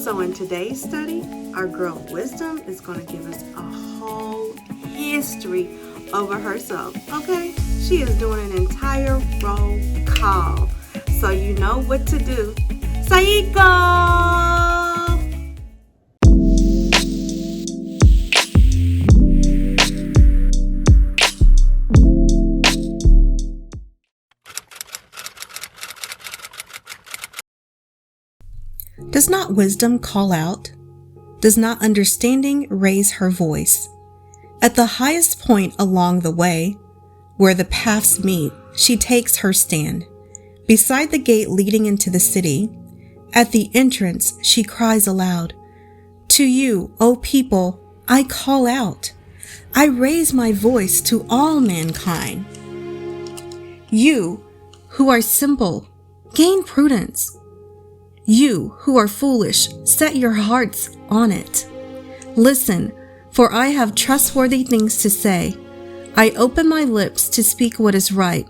So in today's study, our girl Wisdom is going to give us a whole history over herself, okay? She is doing an entire roll call. So you know what to do. Saiko! Does not wisdom call out? Does not understanding raise her voice? At the highest point along the way, where the paths meet, she takes her stand. Beside the gate leading into the city, at the entrance she cries aloud, "To you, O people, I call out. I raise my voice to all mankind. You who are simple, gain prudence. You who are foolish, set your hearts on it. Listen, for I have trustworthy things to say. I open my lips to speak what is right.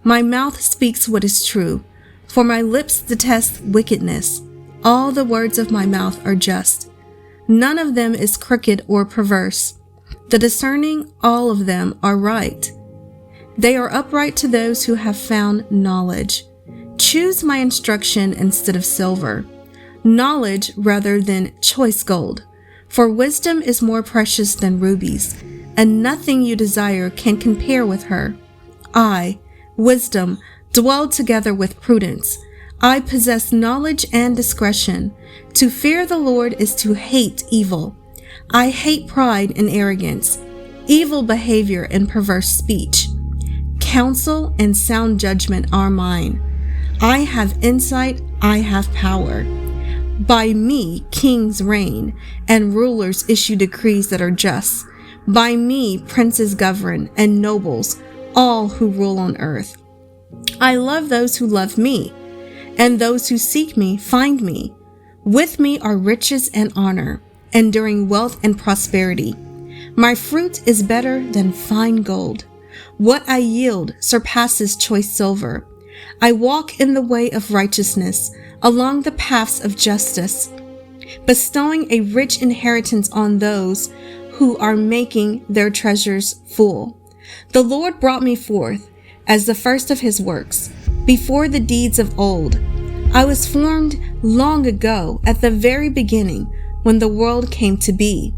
My mouth speaks what is true, for my lips detest wickedness. All the words of my mouth are just. None of them is crooked or perverse. The discerning, all of them are right. They are upright to those who have found knowledge. Choose my instruction instead of silver, knowledge rather than choice gold. For wisdom is more precious than rubies, and nothing you desire can compare with her. I, wisdom, dwell together with prudence. I possess knowledge and discretion. To fear the Lord is to hate evil. I hate pride and arrogance, evil behavior and perverse speech. Counsel and sound judgment are mine. I have insight, I have power. By me kings reign, and rulers issue decrees that are just. By me princes govern, and nobles, all who rule on earth. I love those who love me, and those who seek me find me. With me are riches and honor, enduring wealth and prosperity. My fruit is better than fine gold. What I yield surpasses choice silver. I walk in the way of righteousness, along the paths of justice, bestowing a rich inheritance on those who are making their treasures full. The Lord brought me forth as the first of his works, before the deeds of old. I was formed long ago, at the very beginning, when the world came to be.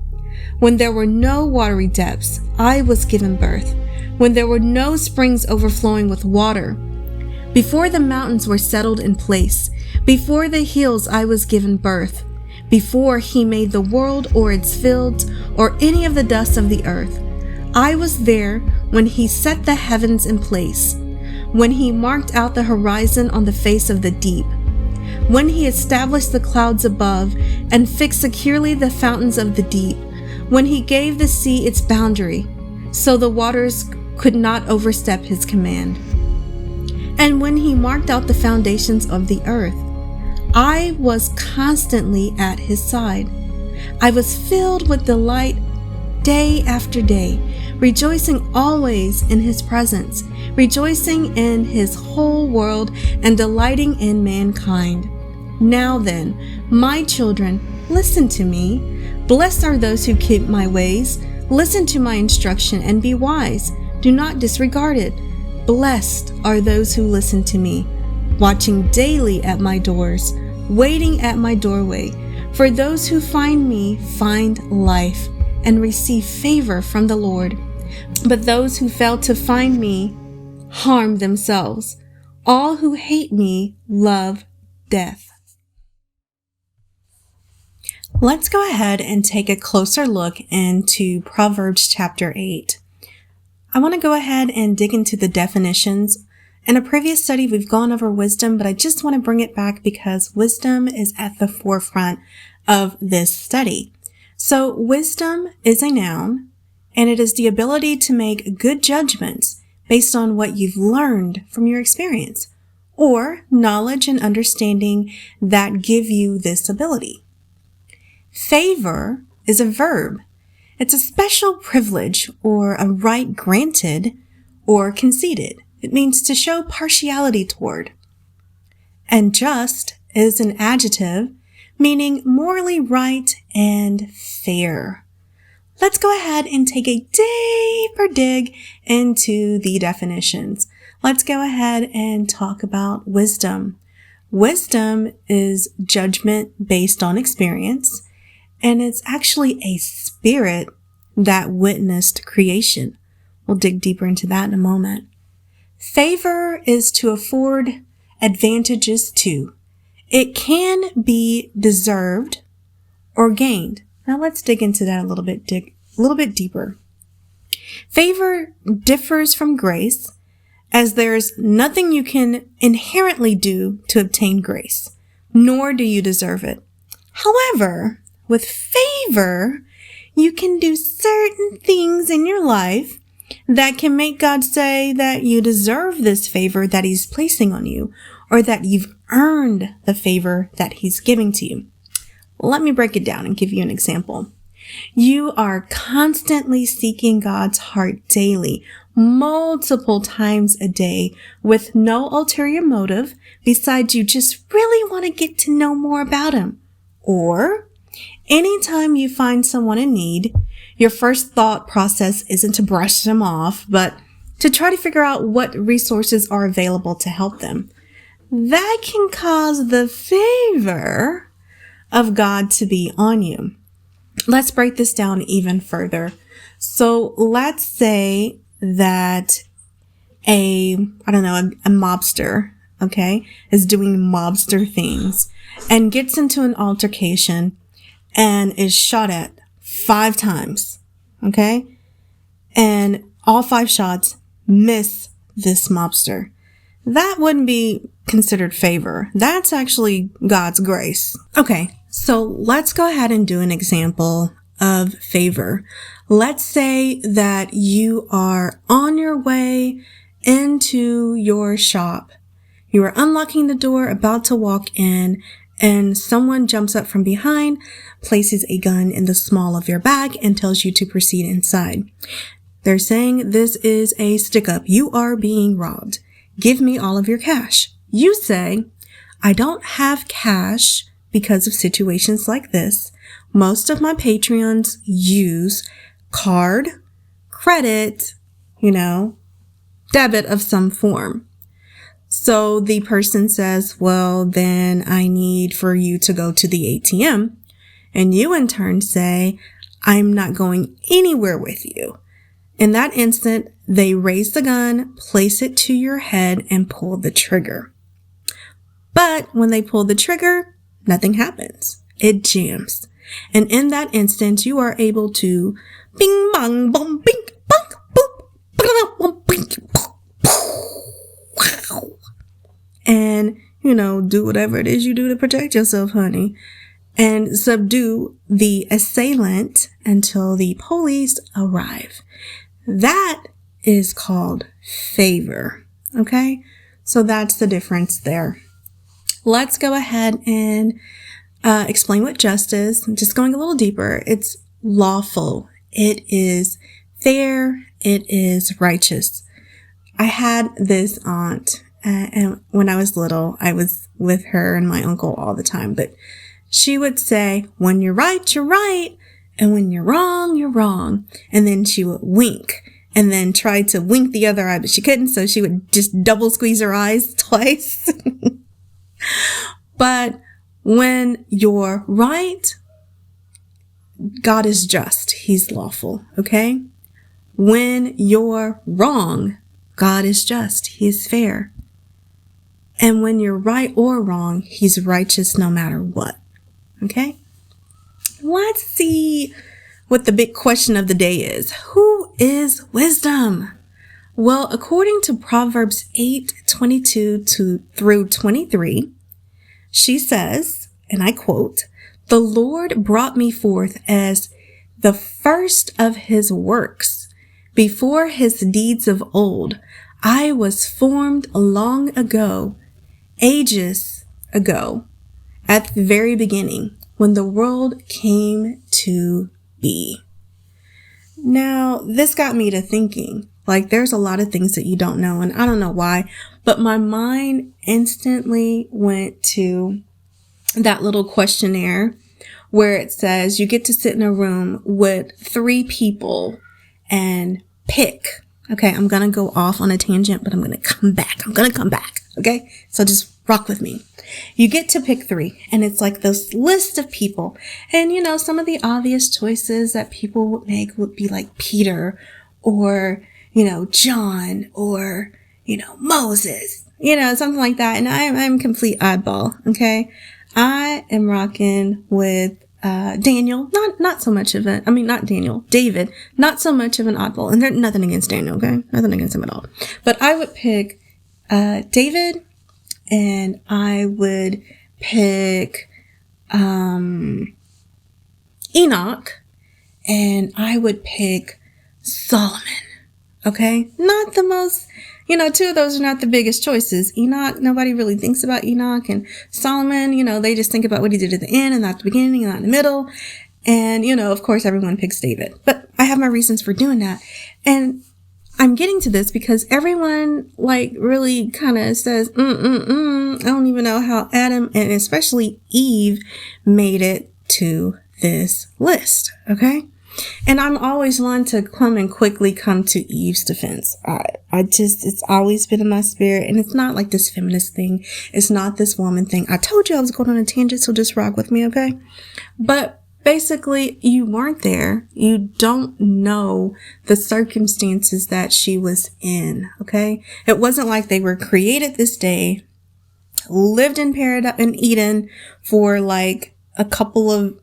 When there were no watery depths, I was given birth. When there were no springs overflowing with water, before the mountains were settled in place, before the hills I was given birth, before he made the world or its fields or any of the dust of the earth. I was there when he set the heavens in place, when he marked out the horizon on the face of the deep, when he established the clouds above and fixed securely the fountains of the deep, when he gave the sea its boundary, so the waters could not overstep his command. And when he marked out the foundations of the earth, I was constantly at his side. I was filled with delight day after day, rejoicing always in his presence, rejoicing in his whole world and delighting in mankind. Now then, my children, listen to me. Blessed are those who keep my ways. Listen to my instruction and be wise. Do not disregard it. Blessed are those who listen to me, watching daily at my doors, waiting at my doorway. For those who find me find life and receive favor from the Lord. But those who fail to find me harm themselves. All who hate me love death. Let's go ahead and take a closer look into Proverbs chapter 8. I want to go ahead and dig into the definitions. In a previous study, we've gone over wisdom, but I just want to bring it back because wisdom is at the forefront of this study. So wisdom is a noun, and it is the ability to make good judgments based on what you've learned from your experience, or knowledge and understanding that give you this ability. Favor is a verb. It's a special privilege or a right granted or conceded. It means to show partiality toward. And just is an adjective meaning morally right and fair. Let's go ahead and take a deeper dig into the definitions. Let's go ahead and talk about wisdom. Wisdom is judgment based on experience, and it's actually a spirit that witnessed creation. We'll dig deeper into that in a moment. Favor is to afford advantages to. It can be deserved or gained. Now let's dig into that a little bit deeper. Favor differs from grace, as there's nothing you can inherently do to obtain grace, nor do you deserve it. However, with favor, you can do certain things in your life that can make God say that you deserve this favor that He's placing on you, or that you've earned the favor that He's giving to you. Let me break it down and give you an example. You are constantly seeking God's heart daily, multiple times a day, with no ulterior motive besides you just really want to get to know more about Him. Or anytime you find someone in need, your first thought process isn't to brush them off, but to try to figure out what resources are available to help them. That can cause the favor of God to be on you. Let's break this down even further. So let's say that a mobster, is doing mobster things and gets into an altercation and is shot at 5 times, and all 5 shots miss this mobster. That wouldn't be considered favor. That's actually God's grace. Okay, so let's go ahead and do an example of favor. Let's say that you are on your way into your shop. You are unlocking the door, about to walk in, and someone jumps up from behind, places a gun in the small of your bag, and tells you to proceed inside. They're saying this is a stick-up. You are being robbed. Give me all of your cash. You say, I don't have cash because of situations like this. Most of my Patreons use card, credit, debit of some form. So the person says, well, then I need for you to go to the ATM. And you in turn say, I'm not going anywhere with you. In that instant, they raise the gun, place it to your head, and pull the trigger. But when they pull the trigger, nothing happens. It jams. And in that instant, you are able to bing, bong, boom, bing, bong, boop, boom, bing, wow. And, do whatever it is you do to protect yourself, honey. And subdue the assailant until the police arrive. That is called favor. Okay? So that's the difference there. Let's go ahead and explain what just is. Just going a little deeper. It's lawful. It is fair. It is righteous. I had this aunt, and when I was little, I was with her and my uncle all the time, but she would say, when you're right, you're right. And when you're wrong, you're wrong. And then she would wink and then try to wink the other eye, but she couldn't. So she would just double squeeze her eyes twice. But when you're right, God is just. He's lawful. Okay. When you're wrong, God is just. He is fair. And when you're right or wrong, He's righteous no matter what. Okay. Let's see what the big question of the day is. Who is wisdom? Well, according to Proverbs 8:22 through 23, she says, and I quote, "The Lord brought me forth as the first of His works. Before His deeds of old, I was formed long ago, ages ago, at the very beginning, when the world came to be." Now, this got me to thinking, there's a lot of things that you don't know, and I don't know why, but my mind instantly went to that little questionnaire where it says you get to sit in a room with 3 people and pick. Okay, I'm going to go off on a tangent, but I'm going to come back. Okay, so just rock with me. You get to pick 3, and it's like this list of people. And, some of the obvious choices that people would make would be like Peter or, John or, Moses, something like that. And I'm complete oddball. Okay, I am rocking with Daniel, not so much of David, not so much of an oddball. And there's nothing against Daniel, okay? Nothing against him at all. But I would pick David, and I would pick Enoch, and I would pick Solomon. Okay? Not the most, 2 of those are not the biggest choices. Enoch, nobody really thinks about Enoch. And Solomon, they just think about what he did at the end and not the beginning and not in the middle. And, of course, everyone picks David. But I have my reasons for doing that. And I'm getting to this because everyone, really kind of says, I don't even know how Adam and especially Eve made it to this list. Okay? And I'm always one to quickly come to Eve's defense. It's always been in my spirit. And it's not like this feminist thing. It's not this woman thing. I told you I was going on a tangent, so just rock with me, okay? But basically, you weren't there. You don't know the circumstances that she was in, okay? It wasn't like they were created this day, lived in paradise in Eden for a couple of,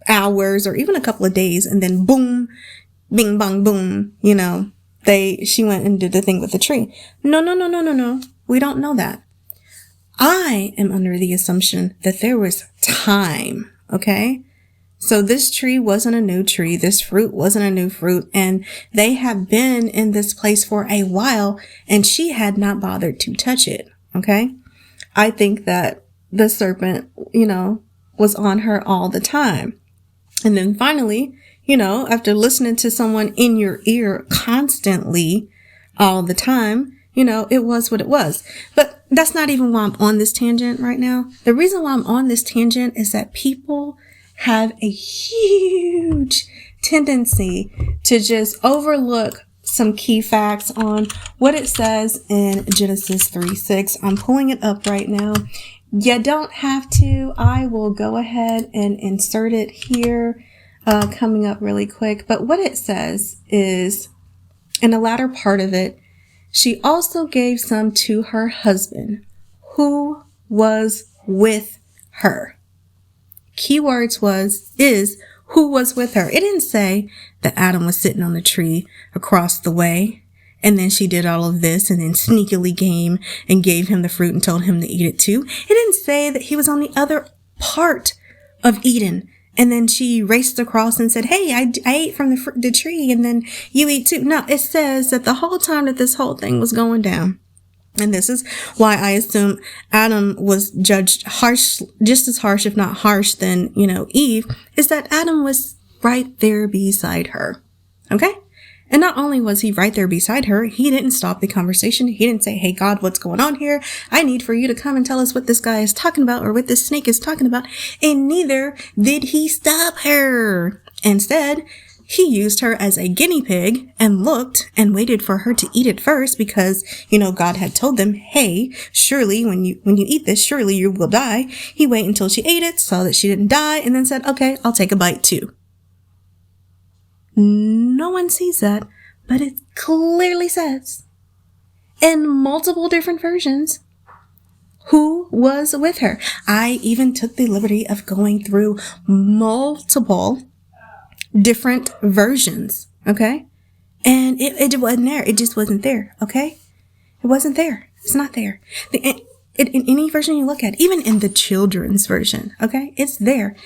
hours or even a couple of days, and then boom, bing bong boom, she went and did the thing with the tree. No. We don't know that. I am under the assumption that there was time, okay? So this tree wasn't a new tree. This fruit wasn't a new fruit. And they have been in this place for a while, and she had not bothered to touch it, okay? I think that the serpent, was on her all the time. And then finally, after listening to someone in your ear constantly all the time, it was what it was. But that's not even why I'm on this tangent right now. The reason why I'm on this tangent is that people have a huge tendency to just overlook some key facts on what it says in Genesis 3:6. I'm pulling it up right now. You don't have to. I will go ahead and insert it here, coming up really quick. But what it says is, in the latter part of it, she also gave some to her husband, who was with her. Keywords is who was with her. It didn't say that Adam was sitting on the tree across the way, and then she did all of this and then sneakily came and gave him the fruit and told him to eat it too. It didn't say that he was on the other part of Eden, and then she raced across and said, hey, I ate from the tree, and then you eat too. No, it says that the whole time that this whole thing was going down, and this is why I assume Adam was judged harsh, just as harsh, if not harsh, than, Eve, is that Adam was right there beside her. Okay? And not only was he right there beside her, he didn't stop the conversation. He didn't say, hey, God, what's going on here? I need for you to come and tell us what this guy is talking about or what this snake is talking about. And neither did he stop her. Instead, he used her as a guinea pig and looked and waited for her to eat it first because, God had told them, hey, surely when you eat this, surely you will die. He waited until she ate it, saw that she didn't die, and then said, okay, I'll take a bite too. No one sees that, but it clearly says in multiple different versions who was with her. I even took the liberty of going through multiple different versions, okay? And it wasn't there. It just wasn't there, okay? It wasn't there. It's not there. In any version you look at, even in the children's version, okay? It's there.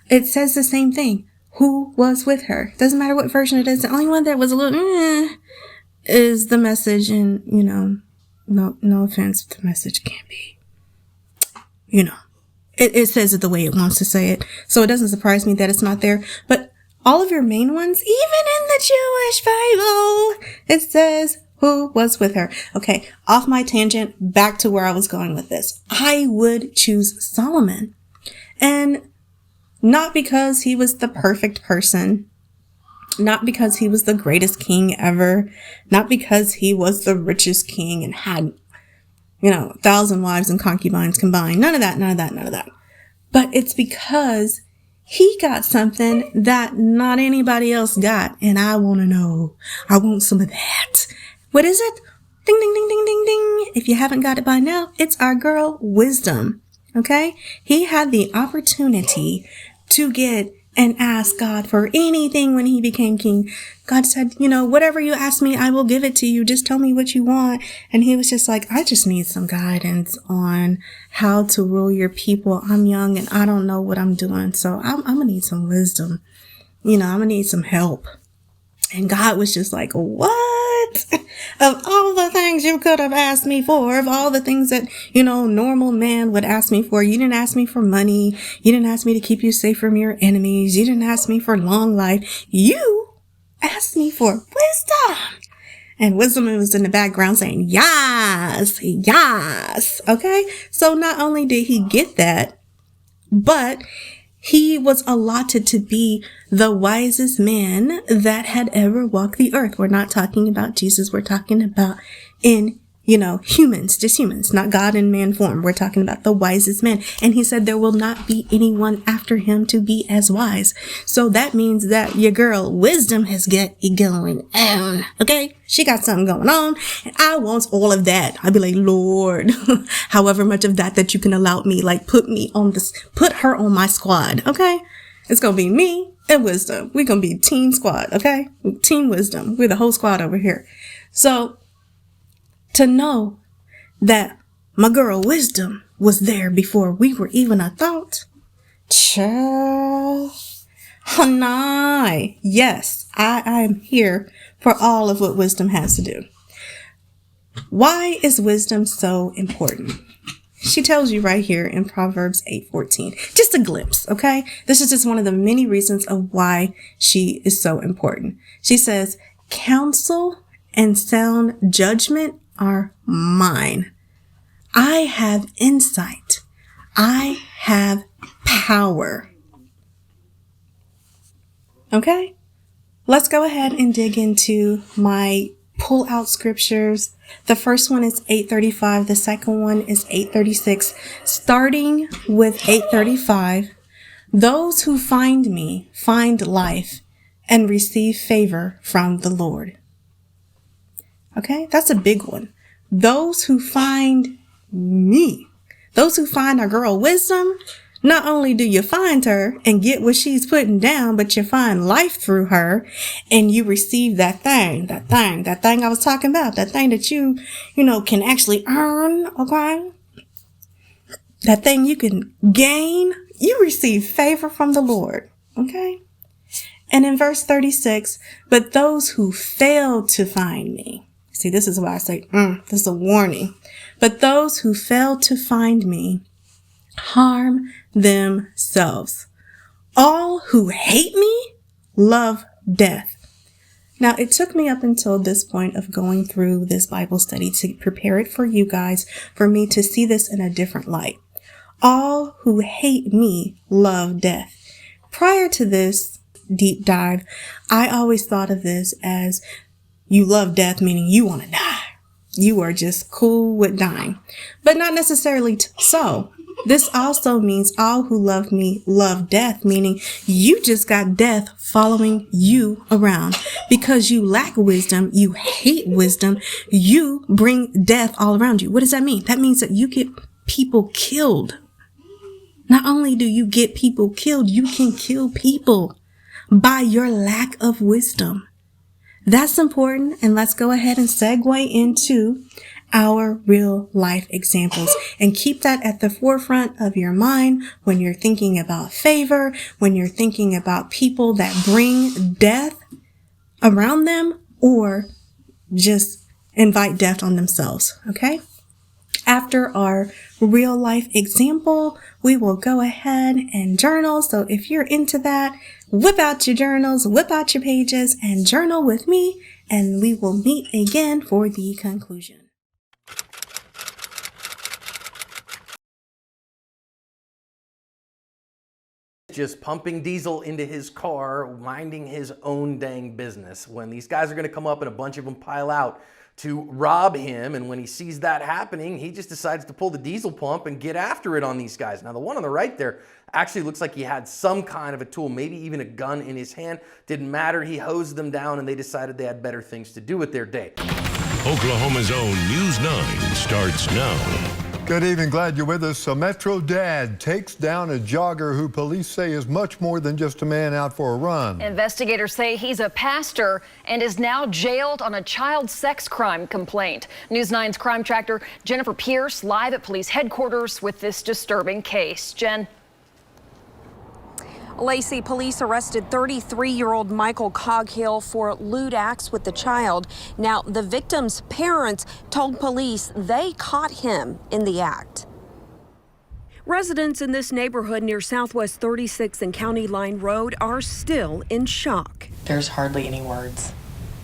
It says the same thing. Who was with her? Doesn't matter what version it is. The only one that was a little is the Message, and no offense, the Message can't be. It says it the way it wants to say it, so it doesn't surprise me that it's not there. But all of your main ones, even in the Jewish Bible, it says who was with her. Okay, off my tangent, back to where I was going with this. I would choose Solomon. And not because he was the perfect person, not because he was the greatest king ever, not because he was the richest king and had, 1,000 wives and concubines combined. None of that. But it's because he got something that not anybody else got. And I want to know. I want some of that. What is it? Ding, ding, ding, ding, ding, ding. If you haven't got it by now, it's our girl, wisdom. Okay? He had the opportunity to get and ask God for anything when he became king. God said, whatever you ask me, I will give it to you. Just tell me what you want. And he was just like, I just need some guidance on how to rule your people. I'm young and I don't know what I'm doing. So I'm going to need some wisdom. I'm going to need some help. And God was just like, what? Of all the things you could have asked me for, of all the things that, normal man would ask me for, you didn't ask me for money. You didn't ask me to keep you safe from your enemies. You didn't ask me for long life. You asked me for wisdom. And wisdom was in the background saying, yes, yes. Okay. So not only did he get that, but he was allotted to be the wisest man that had ever walked the earth. We're not talking about Jesus. We're talking about humans, just humans, not God in man form. We're talking about the wisest man. And he said there will not be anyone after him to be as wise. So that means that your girl wisdom has got it going on. Okay. She got something going on and I want all of that. I'd be like, Lord, however much of that you can allow me, like put her on my squad. Okay. It's going to be me and wisdom. We're going to be team squad. Okay. Team wisdom. We're the whole squad over here. So to know that my girl wisdom was there before we were even a thought. Child. Hanai. Yes, I am here for all of what wisdom has to do. Why is wisdom so important? She tells you right here in Proverbs 8:14. Just a glimpse, okay? This is just one of the many reasons of why she is so important. She says, counsel and sound judgment are mine. I have insight. I have power. Okay? Let's go ahead and dig into my pull out scriptures. The first one is 8:35. The second one is 8:36. Starting with 8:35, those who find me find life and receive favor from the Lord. Okay, that's a big one. Those who find me, those who find our girl wisdom, not only do you find her and get what she's putting down, but you find life through her and you receive that thing I was talking about, that thing that you can actually earn. Okay. That thing you can gain, you receive favor from the Lord. Okay. And in verse 36, but those who fail to find me. See, this is why I say, this is a warning. But those who fail to find me harm themselves. All who hate me love death. Now, it took me up until this point of going through this Bible study to prepare it for you guys, for me to see this in a different light. All who hate me love death. Prior to this deep dive, I always thought of this as you love death, meaning you want to die. You are just cool with dying, but not necessarily so. This also means all who love me love death, meaning you just got death following you around because you lack wisdom. You hate wisdom. You bring death all around you. What does that mean? That means that you get people killed. Not only do you get people killed, you can kill people by your lack of wisdom. That's important. And let's go ahead and segue into our real life examples and keep that at the forefront of your mind when you're thinking about favor, when you're thinking about people that bring death around them or just invite death on themselves. Okay. After our real life example, we will go ahead and journal. So if you're into that, whip out your journals, whip out your pages and journal with me, and we will meet again for the conclusion. just pumping diesel into his car, minding his own dang business, when these guys are going to come up and a bunch of them pile out to rob him. And when he sees that happening, he just decides to pull the diesel pump and get after it on these guys. Now, the one on the right there actually looks like he had some kind of a tool, maybe even a gun in his hand. Didn't matter. He hosed them down and they decided they had better things to do with their day. Oklahoma's own News 9 starts now. Good evening, glad you're with us. A Metro dad takes down a jogger who police say is much more than just a man out for a run. Investigators say he's a pastor and is now jailed on a child sex crime complaint. News 9's crime tractor Jennifer Pierce live at police headquarters with this disturbing case. Jen. Lacey, police arrested 33-year-old Michael Coghill for lewd acts with the child. Now, the victim's parents told police they caught him in the act. Residents in this neighborhood near Southwest 36th and County Line Road are still in shock. There's hardly any words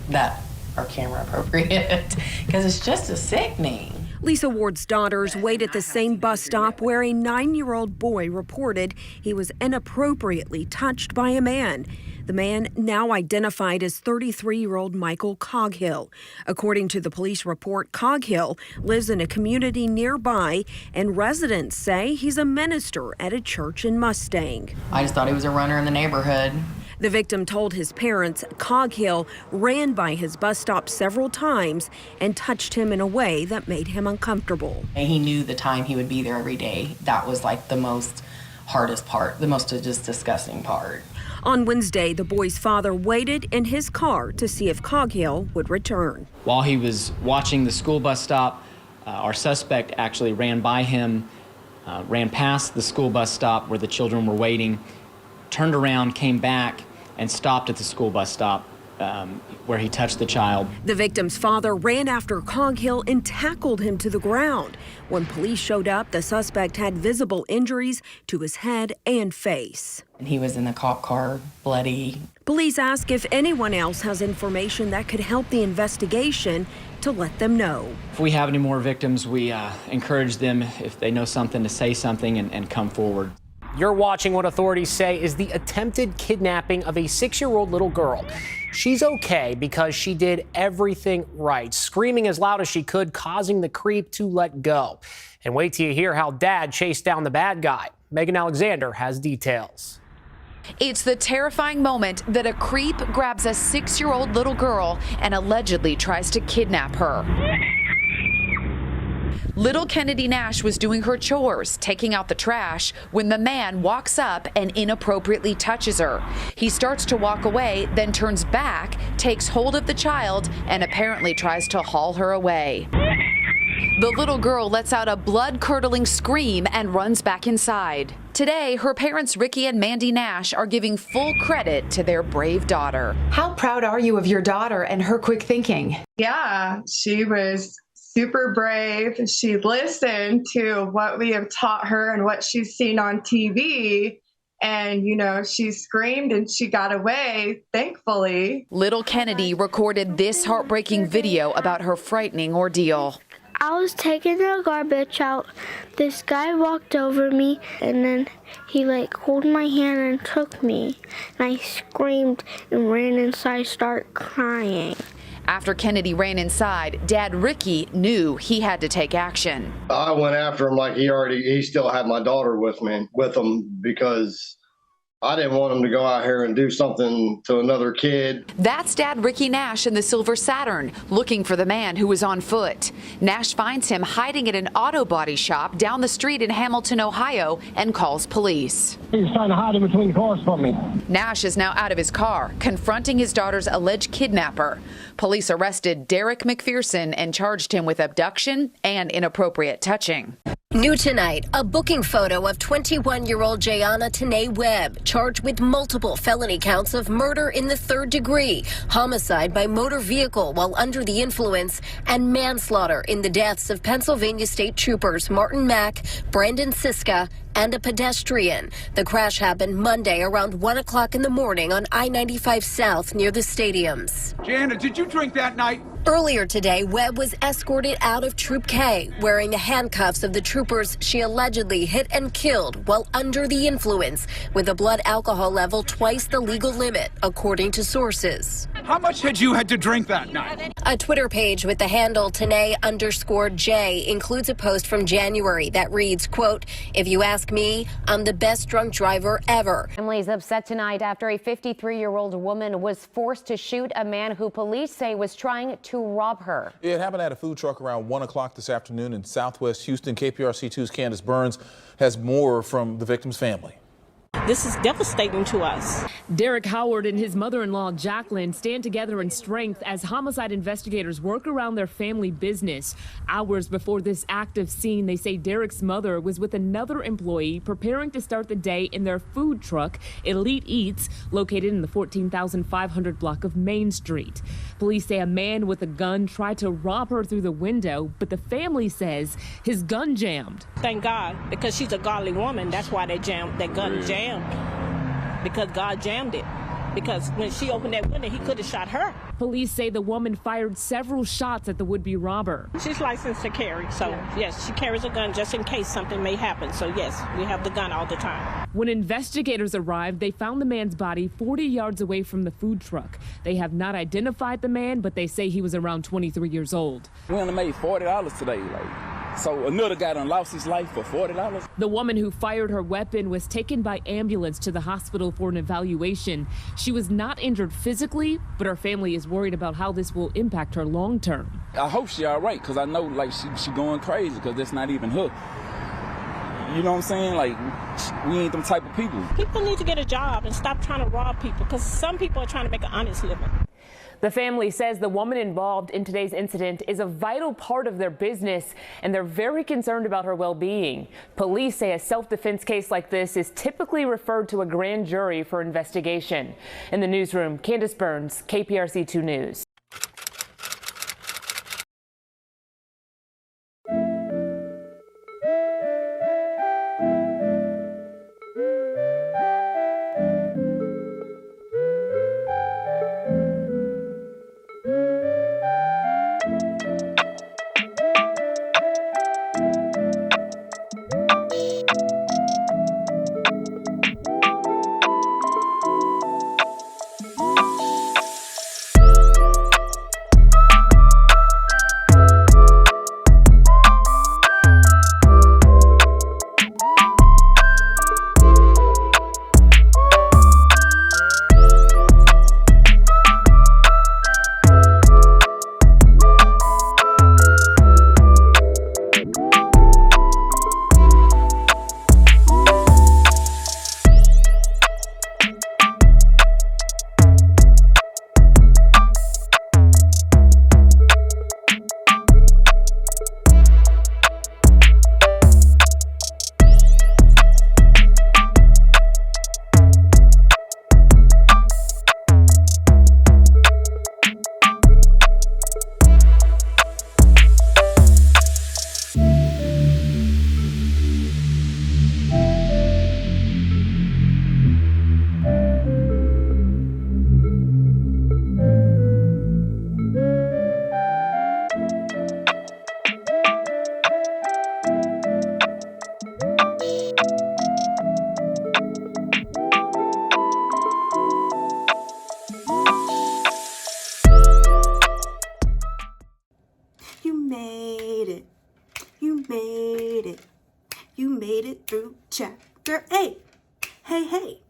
that are camera appropriate because it's just a sickening. Lisa Ward's daughters wait at the same bus stop where a 9-year-old boy reported he was inappropriately touched by a man. The man, now identified as 33-year-old Michael Coghill. According to the police report, Coghill lives in a community nearby, and residents say he's a minister at a church in Mustang. I just thought he was a runner in the neighborhood. The victim told his parents Coghill ran by his bus stop several times and touched him in a way that made him uncomfortable. And he knew the time he would be there every day. That was like the most hardest part, the most just disgusting part. On Wednesday, the boy's father waited in his car to see if Coghill would return. While he was watching the school bus stop, our suspect actually ran by him, ran past the school bus stop where the children were waiting, turned around, came back, and stopped at the school bus stop where he touched the child. The victim's father ran after Coghill and tackled him to the ground. When police showed up, the suspect had visible injuries to his head and face. And he was in the cop car, bloody. Police ask if anyone else has information that could help the investigation to let them know. If we have any more victims, we encourage them, if they know something, to say something and come forward. You're watching what authorities say is the attempted kidnapping of a 6-year-old little girl. She's okay because she did everything right, screaming as loud as she could, causing the creep to let go. And wait till you hear how Dad chased down the bad guy. Megan Alexander has details. It's the terrifying moment that a creep grabs a 6-year-old little girl and allegedly tries to kidnap her. Little Kennedy Nash was doing her chores, taking out the trash, when the man walks up and inappropriately touches her. He starts to walk away, then turns back, takes hold of the child, and apparently tries to haul her away. The little girl lets out a blood-curdling scream and runs back inside. Today, her parents, Ricky and Mandy Nash, are giving full credit to their brave daughter. How proud are you of your daughter and her quick thinking? Yeah, she was super brave. She listened to what we have taught her and what she's seen on TV. And, you know, she screamed and she got away, thankfully. Little Kennedy recorded this heartbreaking video about her frightening ordeal. I was taking the garbage out. This guy walked over me and then he held my hand and took me. And I screamed and ran inside, started crying. After Kennedy ran inside, Dad Ricky knew he had to take action. I went after him like he still had my daughter with him because I didn't want him to go out here and do something to another kid. That's Dad Ricky Nash in the Silver Saturn, looking for the man who was on foot. Nash finds him hiding at an auto body shop down the street in Hamilton, Ohio, and calls police. He's trying to hide in between cars from me. Nash is now out of his car, confronting his daughter's alleged kidnapper. Police arrested Derek McPherson and charged him with abduction and inappropriate touching. New tonight, a booking photo of 21-year-old Jayana Tanae Webb, charged with multiple felony counts of murder in the 3rd degree, homicide by motor vehicle while under the influence, and manslaughter in the deaths of Pennsylvania State Troopers Martin Mack, Brandon Siska, and a pedestrian. The crash happened Monday around 1 o'clock in the morning on I-95 South near the stadiums. Jana, did you drink that night? Earlier today, Webb was escorted out of Troop K, wearing the handcuffs of the troopers she allegedly hit and killed while under the influence, with a blood alcohol level twice the legal limit, according to sources. How much had you had to drink that night? A Twitter page with the handle Tanae_J includes a post from January that reads, quote, "If you ask me, I'm the best drunk driver ever." Families upset tonight after a 53-year-old woman was forced to shoot a man who police say was trying to rob her. It happened at a food truck around 1 o'clock this afternoon in Southwest Houston. KPRC2's Candace Burns has more from the victim's family. This is devastating to us. Derek Howard and his mother-in-law Jacqueline stand together in strength as homicide investigators work around their family business. Hours before this active scene, they say Derek's mother was with another employee preparing to start the day in their food truck, Elite Eats, located in the 14,500 block of Main Street. Police say a man with a gun tried to rob her through the window, but the family says his gun jammed. Thank God, because she's a godly woman. That's why that gun jammed. Because God jammed it. Because when she opened that window, he could have shot her. Police say the woman fired several shots at the would-be robber. She's licensed to carry, so yes, she carries a gun just in case something may happen. So yes, we have the gun all the time. When investigators arrived, they found the man's body 40 yards away from the food truck. They have not identified the man, but they say he was around 23 years old. We only made $40 today, so another guy done lost his life for $40. The woman who fired her weapon was taken by ambulance to the hospital for an evaluation. She was not injured physically, but her family is worried about how this will impact her long term. I hope she all right, because I know she going crazy, because that's not even her. You know what I'm saying? We ain't them type of people. People need to get a job and stop trying to rob people, because some people are trying to make an honest living. The family says the woman involved in today's incident is a vital part of their business, and they're very concerned about her well-being. Police say a self-defense case like this is typically referred to a grand jury for investigation. In the newsroom, Candace Burns, KPRC2 News. Through chapter 8. Hey.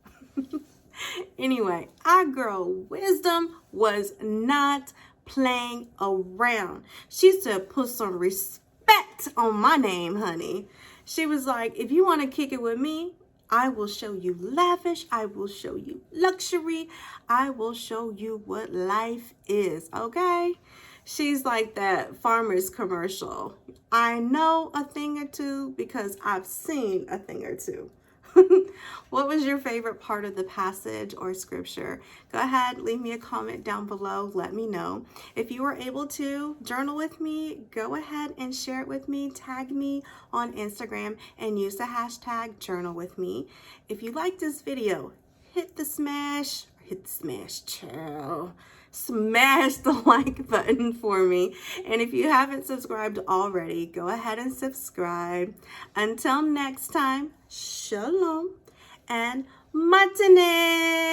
Anyway, our girl Wisdom was not playing around. She said, put some respect on my name, honey. She was like, if you want to kick it with me, I will show you lavish. I will show you luxury. I will show you what life is, okay? She's like that Farmers commercial. I know a thing or two because I've seen a thing or two. What was your favorite part of the passage or scripture? Go ahead, leave me a comment down below. Let me know. If you were able to journal with me, go ahead and share it with me. Tag me on Instagram and use the hashtag journal with me. If you like this video, hit the smash, chill. smash the like button for me. And if you haven't subscribed already, go ahead and subscribe. Until next time, shalom and matane.